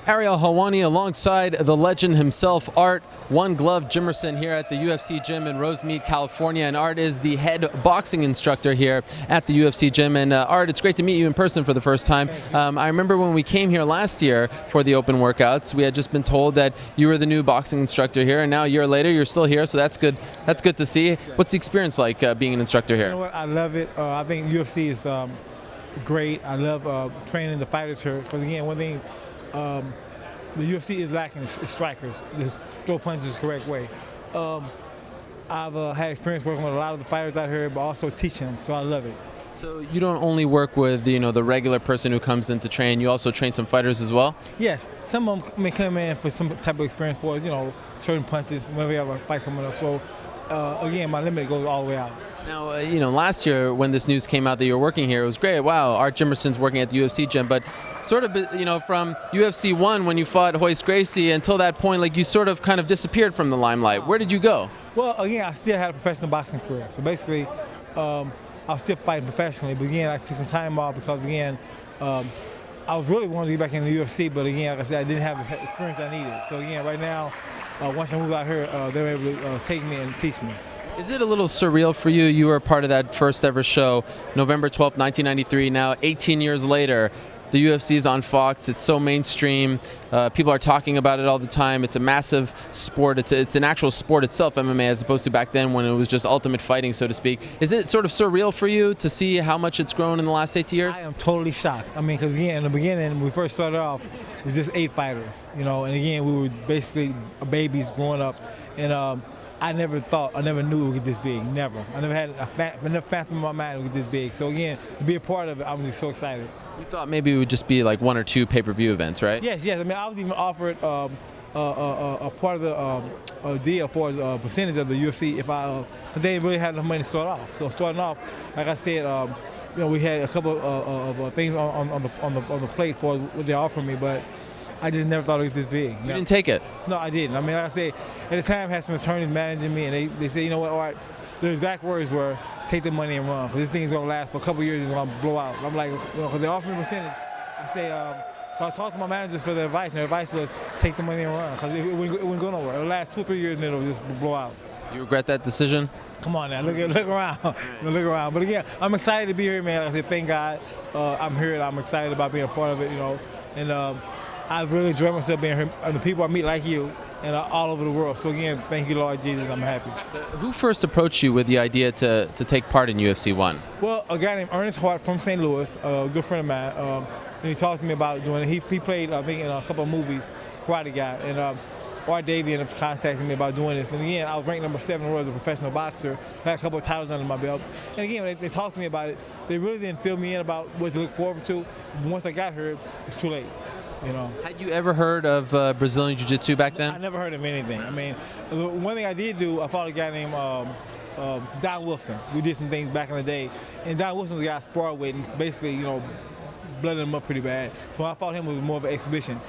Ariel Helwani alongside the legend himself, Art Jimmerson, here at the UFC gym in Rosemead, California. And Art is the head boxing instructor here at the UFC gym. And Art, it's great to meet you in person for the first time. I remember when we came here last year for the open workouts, we had just been told that you were the new boxing instructor here. And now a year later, you're still here, so that's good. That's good to see. What's the experience like being an instructor here? You know what? I love it. I think UFC is great. I love training the fighters here. Because again, one thing, the UFC is lacking is strikers. Just throw punches the correct way. I've had experience working with a lot of the fighters out here, but also teaching them, so I love it. So you don't only work with the regular person who comes in to train. You also train some fighters as well. Yes, some of them may come in for some type of experience for certain punches whenever we have a fight coming up. So again, my limit goes all the way out. Now, last year when this news came out that you were working here, it was great. Wow, Art Jimmerson's working at the UFC gym. But sort of, from UFC 1 when you fought Royce Gracie until that point, like you sort of kind of disappeared from the limelight. Where did you go? Well, again, I still had a professional boxing career. So basically, I was still fighting professionally. But again, I took some time off because, again, I was really wanting to get back in the UFC. But again, like I said, I didn't have the experience I needed. So again, right now, once I moved out here, they were able to take me and teach me. Is it a little surreal for you? You were a part of that first ever show, November 12th, 1993. Now, 18 years later, the UFC is on Fox. It's so mainstream. People are talking about it all the time. It's a massive sport. It's an actual sport itself, MMA, as opposed to back then when it was just ultimate fighting, so to speak. Is it sort of surreal for you to see how much it's grown in the last 8 years? I am totally shocked. I mean, because again, in the beginning, when we first started off, it was just 8 fighters, and again, we were basically babies growing up, and I never knew it would get this big, never. I never had enough fathom in my mind it would get this big. So again, to be a part of it, I was just so excited. You thought maybe it would just be like 1 or 2 pay-per-view events, right? Yes. I mean, I was even offered a part of the deal for a percentage of the UFC because they didn't really have enough money to start off. So starting off, like I said, we had a couple of things on the plate for what they offered me, but I just never thought it was this big. You didn't take it? No, I didn't. I mean, like I said, at the time I had some attorneys managing me, and they said, you know what, Art, the exact words were, take the money and run, because this thing's going to last for a couple of years, it's going to blow out. I'm like, because they offered me a percentage. I say, so I talked to my managers for their advice, and their advice was, take the money and run, because it wouldn't go nowhere. It'll last 2 or 3 years, and it'll just blow out. You regret that decision? Come on now, look around. Look around. But again, I'm excited to be here, man. Like I said, thank God I'm here, and I'm excited about being a part of it, and I really enjoy myself being here, and the people I meet like you, and all over the world. So again, thank you, Lord Jesus. I'm happy. Who first approached you with the idea to take part in UFC 1? Well, a guy named Ernest Hart from St. Louis, a good friend of mine. And he talked to me about doing it. He played, I think, in a couple of movies, Karate Guy. And Art Davey ended up contacting me about doing this. And again, I was ranked number 7 in the world as a professional boxer. Had a couple of titles under my belt. And again, when they talked to me about it, they really didn't fill me in about what to look forward to. Once I got here, it was too late. Had you ever heard of Brazilian Jiu-Jitsu back then? I never heard of anything. I mean, one thing I did do, I followed a guy named Don Wilson. We did some things back in the day, and Don Wilson was a guy I sparred with, and basically, blooded him up pretty bad. So I thought him was more of an exhibition.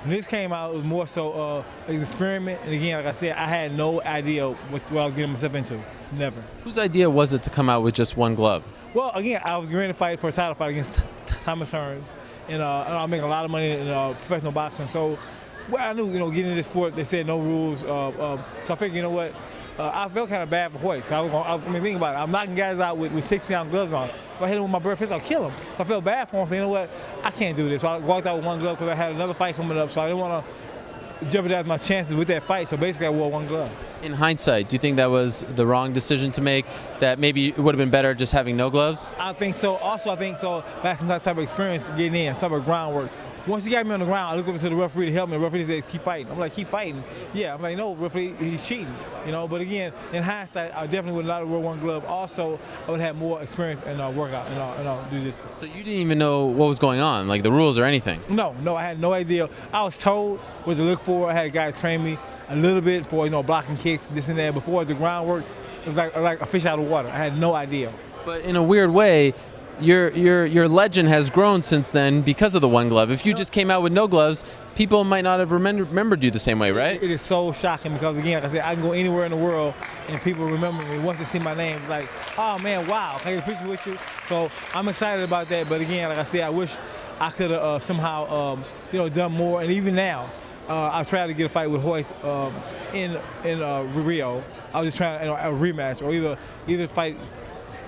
When this came out, it was more so an experiment. And again, like I said, I had no idea what I was getting myself into. Never. Whose idea was it to come out with just 1 glove? Well, again, I was going to fight for a title fight against Thomas Hearns, and I'm making a lot of money in professional boxing. So, I knew, getting into this sport, they said no rules. So I figured, what, I felt kind of bad for Royce. I mean, think about it. I'm knocking guys out with 60-ounce gloves on. If I hit him with my bare fist, I'll kill him. So I felt bad for him. So, what, I can't do this. So I walked out with 1 glove because I had another fight coming up. So I didn't want to jeopardize my chances with that fight. So basically, I wore 1 glove. In hindsight, do you think that was the wrong decision to make? That maybe it would have been better just having no gloves? I think so. Also, I think so. I had some type of experience getting in, some type of groundwork. Once he got me on the ground, I looked up to the referee to help me. The referee said, keep fighting. I'm like, keep fighting? Yeah. I'm like, no, referee, he's cheating. But again, in hindsight, I definitely would not have worn 1 glove. Also, I would have more experience in workout and jiu-jitsu. So you didn't even know what was going on, like the rules or anything? No, I had no idea. I was told what to look for. I had a guy train me a little bit for blocking kicks, this and that. Before the groundwork, it was like a fish out of water. I had no idea. But in a weird way, your legend has grown since then because of the 1 glove. If you just came out with no gloves, people might not have remembered you the same way, right? It is so shocking because, again, like I said, I can go anywhere in the world and people remember me. Once they see my name, it's like, oh man, wow, can I get a picture with you? So I'm excited about that. But again, like I said, I wish I could have somehow done more. And even now, I tried to get a fight with Hoist in Rio. I was just trying a rematch or either fight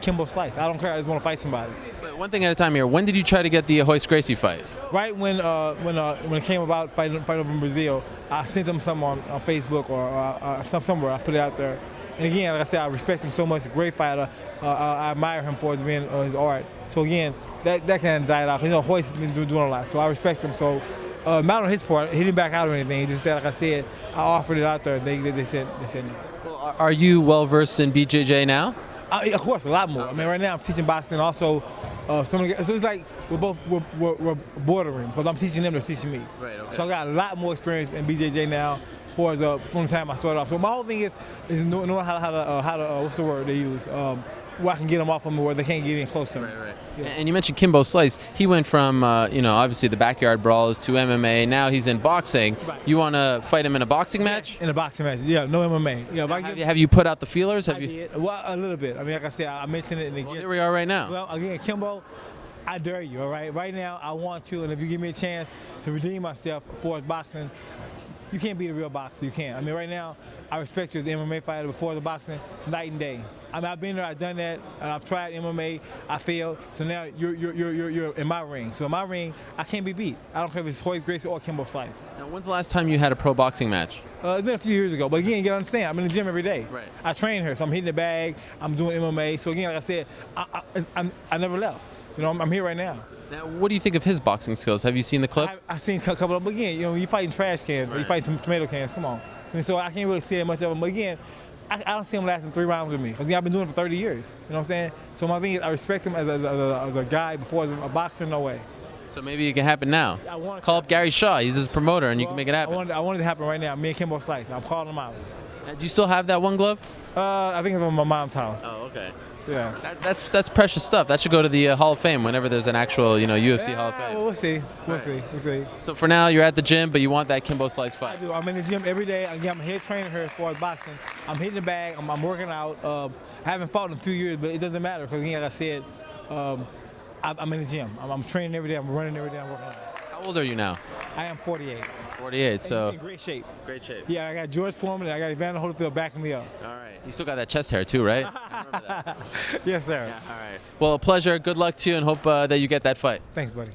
Kimbo Slice. I don't care. I just want to fight somebody. But one thing at a time here. When did you try to get the Hoist Gracie fight? Right when it came about fighting over in Brazil, I sent him something on Facebook or somewhere. I put it out there. And again, like I said, I respect him so much. A great fighter. I admire him for his art. So again, that kind of died off. Hoist's been doing a lot, so I respect him. So not on his part, he didn't back out or anything. He just like I said, I offered it out there. They said no. Well, are you well versed in BJJ now? Of course, a lot more. I mean, right now I'm teaching boxing. Also, so it's like we're bordering because I'm teaching them, they're teaching me. Right. Okay. So I got a lot more experience in BJJ now. From the time I started off. So my whole thing is knowing how to what's the word they use, where I can get them off of me where they can't get in close to me. Right. Yeah. And you mentioned Kimbo Slice. He went from obviously the backyard brawls to MMA. Now he's in boxing. Right. You want to fight him in a boxing match? In a boxing match, yeah, no MMA. Yeah, have you put out the feelers? I did. Well, a little bit. I mean, like I said, I mentioned it in the Well, here we are right now. Well, again, Kimbo, I dare you. All right, right now I want you, and if you give me a chance to redeem myself for boxing. You can't be the real boxer. You can't. I mean, right now, I respect you as the MMA fighter before the boxing, night and day. I mean, I've been there, I've done that, and I've tried MMA, I failed. So now you're in my ring. So in my ring, I can't be beat. I don't care if it's Hoist Gracie or Kimbo Slice. Now, when's the last time you had a pro boxing match? It's been a few years ago, but again, you gotta understand, I'm in the gym every day. Right. I train here, so I'm hitting the bag, I'm doing MMA. So again, like I said, I never left. I'm here right now. Now, what do you think of his boxing skills? Have you seen the clips? I've seen a couple of them. Again, you're fighting trash cans, or you're fighting some tomato cans. Come on. I mean, so I can't really see much of them. But again, I don't see him lasting 3 rounds with me. Because I've been doing it for 30 years. You know what I'm saying? So my thing is, I respect him as a guy before as a boxer, no way. So maybe it can happen now. Call up Gary Shaw. He's his promoter, and you can make it happen. I want it to happen right now. Me and Kimbo Slice. I'm calling him out. Do you still have that one glove? I think it's on my mom's house. Oh, okay. Yeah. That's precious stuff. That should go to the Hall of Fame whenever there's an actual UFC Hall of Fame. Well, we'll see. We'll see. So for now, you're at the gym, but you want that Kimbo Slice fight. I do. I'm in the gym every day. Again, I'm a head trainer here as far as boxing. I'm hitting the bag. I'm working out. I haven't fought in a few years, but it doesn't matter because again, like I said, I'm in the gym. I'm training every day. I'm running every day. I'm working out. How old are you now? I am 48. 48. So in great shape. Great shape. Yeah, I got George Foreman and I got Evander Holyfield backing me up. All right. You still got that chest hair too, right? I remember that. Yes, sir. Yeah. All right. Well, a pleasure. Good luck to you, and hope that you get that fight. Thanks, buddy.